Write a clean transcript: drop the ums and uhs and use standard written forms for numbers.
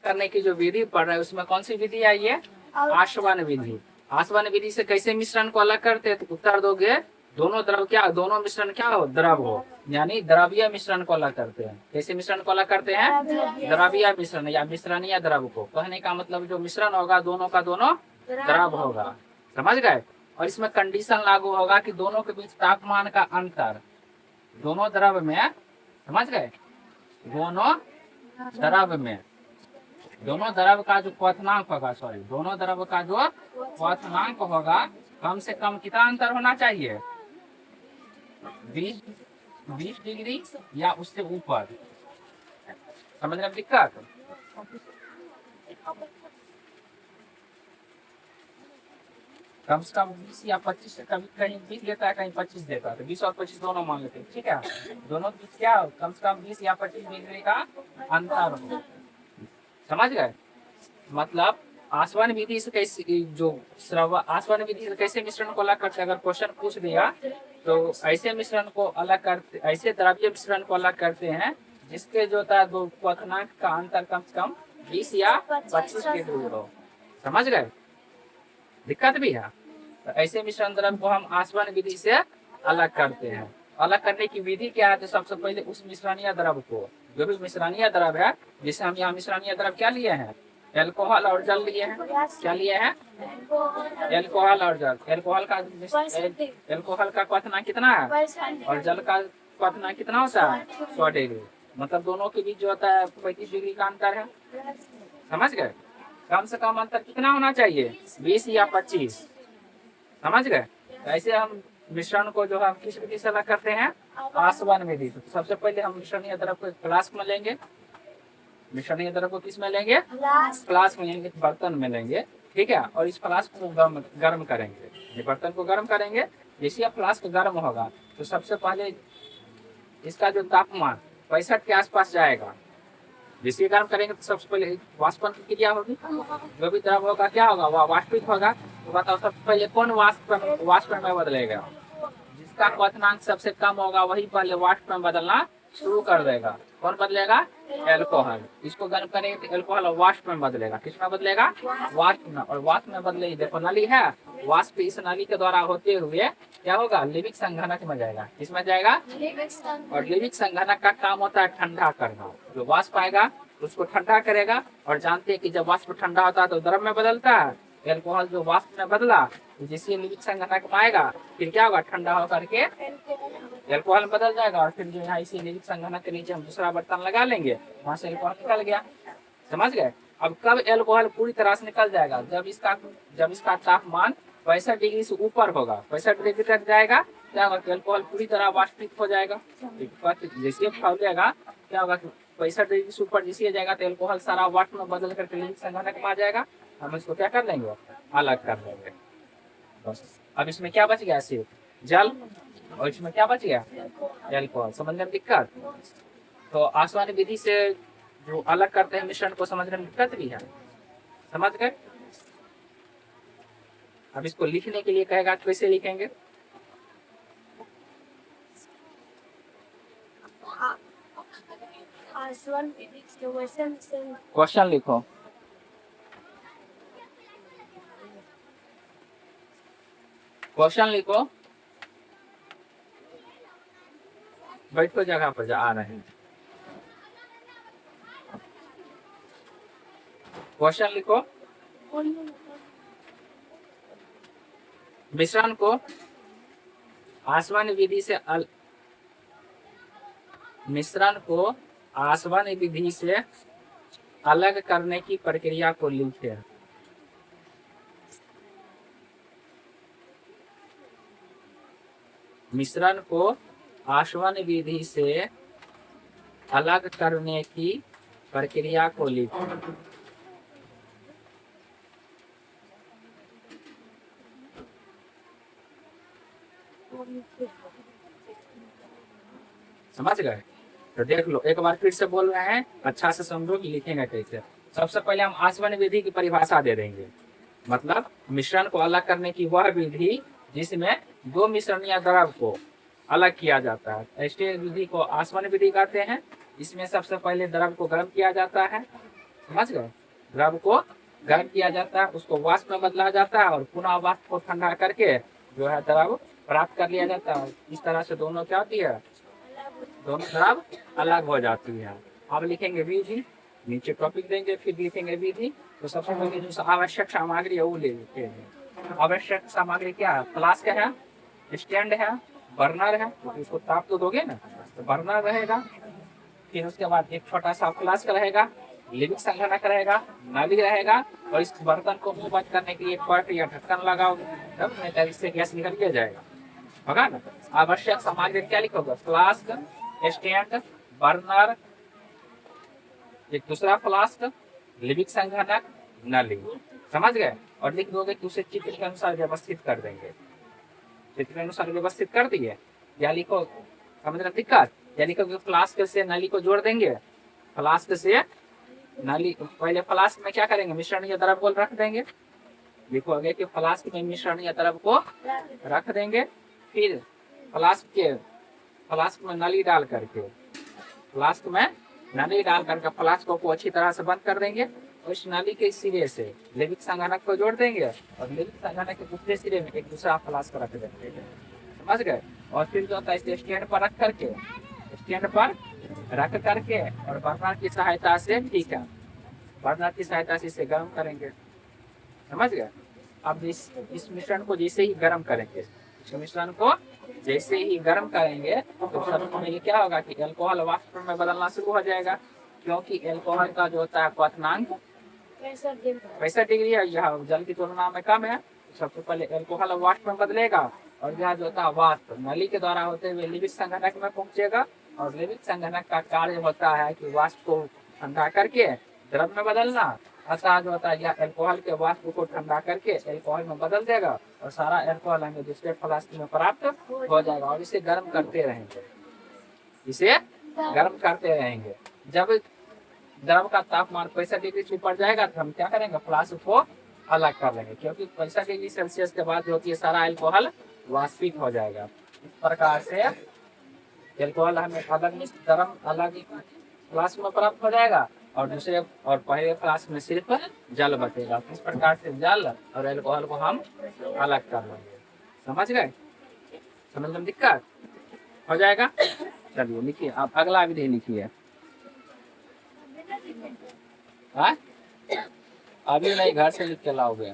करने की जो विधि पढ़ रहे हैं उसमें कौन सी विधि आई है? आसवन विधि। आसवन विधि से कैसे मिश्रण को अलग करते हैं? तो उत्तर दोगे दोनों द्रव क्या, दोनों मिश्रण क्या हो? द्रव हो, यानी द्रव्य मिश्रण को अलग करते हैं। कैसे मिश्रण को अलग करते हैं? द्रव्य मिश्रण या मिश्रणीय द्रव को। कहने का मतलब जो मिश्रण होगा दोनों का दोनों द्रव होगा। समझ गए? और इसमें कंडीशन लागू होगा कि दोनों के बीच तापमान का अंतर दोनों द्रव में, समझ गए, दोनों द्रव में, दोनों द्रव का जो क्वथनांक होगा, सॉरी, दोनों द्रव का जो क्वथनांक होगा कम से कम कितना अंतर होना चाहिए? 20 डिग्री या उससे ऊपर। समझ रहे दिक्कत? कम से कम 20 या 25, कभी कहीं 20 देता है कहीं 25 देता है, तो 20 और 25 दोनों मान लेते हैं, ठीक है। दोनों के बीच क्या कम से कम 20 या 25 डिग्री का अंतर हो। समझ गए? मतलब आसवन विधि से कैसे, जो आसवन विधि से कैसे मिश्रण को अलग करते हैं, अगर क्वेश्चन पूछ दिया तो ऐसे मिश्रण को अलग करते, ऐसे द्रव्य मिश्रण को अलग करते हैं जिसके जो था दो क्वथनांक का अंतर कम से कम 20 या 25 डिग्री हो। समझ गए? दिक्कत भी है। तो ऐसे मिश्रण द्रव को हम आसवन विधि से अलग करते हैं। अलग करने की विधि क्या है? तो सबसे पहले उस मिश्रणीय द्रव को, जो भी मिश्रणीय द्रव है, जिसे हम यहाँ मिश्रणीय द्रव क्या लिए हैं? एल्कोहल और जल लिए हैं। क्या लिए हैं? एल्कोहल और जल। एल्कोहल का क्वथनांक कितना है और जल का क्वथनांक कितना होता है? 100 डिग्री। मतलब दोनों के बीच जो होता है 35 डिग्री का अंतर है। समझ गए? कम से कम अंतर कितना होना चाहिए? 20 या 25। समझ गए? ऐसे हम मिश्रण को जो हम किस विधि से अलग करते हैं? आसवन विधि। तो सबसे पहले हम मिश्रणीय द्रव को फ्लास्क में लेंगे। मिश्रणीय द्रव को किस में लेंगे? फ्लास्क में लेंगे, बर्तन में लेंगे, ठीक है। और इस फ्लास्क को गर्म करेंगे। ये बर्तन को गर्म करेंगे। जैसे फ्लास्क गर्म होगा तो सबसे पहले इसका जो तापमान 65 के आसपास जाएगा। जैसे गर्म करेंगे तो सबसे पहले वाष्पन की क्रिया होगी। जो भी द्रव होगा क्या होगा? वह वाष्पित होगा। तो बताओ सबसे पहले कौन वाष्प में बदलेगा? जिसका क्वथनांक सबसे कम होगा वही पहले वाष्प में बदलना शुरू कर देगा। कौन बदलेगा? एल्कोहल। इसको गर्म करेंगे तो एल्कोहल वाष्प में बदलेगा। किस में बदलेगा? वाष्प में। और वाष्प में बदले, देखो नली है, वाष्प इस नली के द्वारा होते हुए क्या होगा? लिविक संघनक में जाएगा। किसमें जाएगा? और लिविक संघनक का काम होता है ठंडा करना। जो वाष्प आएगा उसको ठंडा करेगा। और जानते हैं कि जब वाष्प ठंडा होता है तो द्रव में बदलता है। एल्कोहल जो वाष्प में बदला तो जिससे लिविक संघनक में आएगा, फिर क्या होगा? ठंडा होकर के एल्कोहल बदल जाएगा। और फिर जो है इसी लिविक संघनक के नीचे हम दूसरा बर्तन लगा लेंगे, वहां से एल्कोहल निकल गया। समझ गए? अब कब एल्कोहल पूरी तरह से निकल जाएगा? जब इसका तापमान 65 डिग्री से ऊपर होगा। 65 डिग्री तक जाएगा, क्या होगा? एल्कोहल पूरी तरह वाष्पित हो जाएगा। जैसे फैलेगा क्या होगा? 65 डिग्री से ऊपर जैसे जाएगा तो एल्कोहल सारा वाष्प में बदल करके लिविक संघनक में आ जाएगा। हम इसको क्या कर लेंगे? अलग कर लेंगे। बस अब इसमें क्या बच गया? सिर्फ जल। और इसमें क्या बच गया? एल्कोहल। समझने में दिक्कत? तो आसवन विधि से जो अलग करते हैं मिश्रण को, समझने में दिक्कत भी है। समझ गए? अब इसको लिखने के लिए कहेगा, कैसे लिखेंगे? क्वेश्चन लिखो। क्वेश्चन लिखो। बैठो जगह पर, आ रहे हैं। क्वेश्चन लिखो। मिश्रण को आसवन विधि से मिश्रण को आसवन विधि से अलग करने की प्रक्रिया को लिखे। मिश्रण को आसवन विधि से अलग करने की प्रक्रिया को लिखें। समझ गए? तो देख लो, एक बार फिर से बोल रहे हैं, अच्छा से समझो कि लिखेंगे कैसे। सबसे पहले हम आसवन विधि की परिभाषा दे देंगे। मतलब मिश्रण को अलग करने की वह विधि जिसमें दो मिश्रणीय द्रव को अलग किया जाता है, ऐसे विधि को आसवन विधि कहते हैं। इसमें सबसे पहले द्रव को गर्म किया जाता है, समझ गए। द्रव को गर्म किया जाता है, उसको वाष्प में बदला जाता है और पुनः वाष्प को ठंडा करके जो है द्रव प्राप्त कर लिया जाता है। इस तरह से दोनों क्या होती है, दोनों द्रव अलग हो जाती है। अब लिखेंगे विधि, नीचे टॉपिक देंगे, फिर लिखेंगे विधि। तो सबसे पहले जो आवश्यक सामग्री है वो ले लेते हैं। आवश्यक सामग्री क्या है, फ्लास्क है, स्टैंड है, बर्नर है, तो इसको ताप तो दोगे ना, तो बर्नर रहेगा। फिर उसके बाद एक छोटा सा फ्लास्क रहेगा, लिविंग संघनक रहेगा, नली रहेगा, और इस बर्तन को मुंह बंद करने के लिए पर्ट या ढक्कन लगाओगे, तब नहीं तो इससे गैस निकल के जाएगा, होगा ना। आवश्यक सामग्री क्या लिखोगे, फ्लास्क, स्टैंड, बर्नर, एक दूसरा फ्लास्क, लिविंग संघनक, नली, समझ गए। और लिख दोगे कि उसे चित्र के अनुसार व्यवस्थित कर देंगे, चित्र के अनुसार व्यवस्थित कर दिए। या लिखो, समझना दिक्कत, या लिखो कि फ्लास्क से नली को जोड़ देंगे, फ्लास्क से नली, पहले फ्लास्क में क्या करेंगे, मिश्रण या द्रव को रख देंगे, लिखोगे कि फ्लास्क में मिश्रण या द्रव को रख देंगे। फिर फ्लास्क में नली डाल करके, फ्लास्क में नली डाल करके फ्लास्क को अच्छी तरह से बंद कर देंगे। उस नली के सिरे से लिविंग संघनक को जोड़ देंगे और लिविंग संघनक के दूसरे सिरे में एक दूसरा फ्लास्क रख देंगे, समझ गए। और फिर जो होता है इसे स्टैंड पर रख करके, स्टैंड पर रख करके और बर्नर की सहायता से, ठीक है, बर्नर की सहायता से इसे गर्म करेंगे, समझ गए। अब इस मिश्रण को जैसे ही गर्म करेंगे, इस मिश्रण को जैसे ही गर्म करेंगे तो सबसे पहले क्या होगा कि अल्कोहल वाष्प में बदलना शुरू हो जाएगा, क्योंकि अल्कोहल का जो होता है क्वथनांक 65 डिग्री है, यह जल की तुलना में कम है। सबसे पहले अल्कोहल वाष्प में बदलेगा और यह जो होता है वाष्प नली के द्वारा होते हुए लिविंग संघनक में पहुंचेगा। और लिविंग संघनक का कार्य होता है कि वाष्प को ठंडा करके द्रव में बदलना, अतः जो होता है यह अल्कोहल के वाष्प को ठंडा करके अल्कोहल में बदल देगा और सारा अल्कोहल हमें दूसरे फ्लास्क में प्राप्त हो जाएगा। और इसे गर्म करते रहेंगे, इसे गर्म करते रहेंगे। जब द्रव का तापमान 65 डिग्री से ऊपर जाएगा तो हम क्या करेंगे, फ्लास्क को अलग कर लेंगे, क्योंकि 65 डिग्री सेल्सियस के बाद जो होती है सारा अल्कोहल वाष्पित हो जाएगा। इस प्रकार से अल्कोहल हमें अलग गर्म अलग फ्लास्क में प्राप्त हो जाएगा और दूसरे और पहले फ्लास्क में सिर्फ जल बचेगा। इस प्रकार से जल और अल्कोहल को हम अलग कर लेंगे, समझ गए। समझ में दिक्कत हो जाएगा। चलिए लिखिए, आप अगला विधि लिखिए। अभी नहीं, घर से लिख के लाओगे।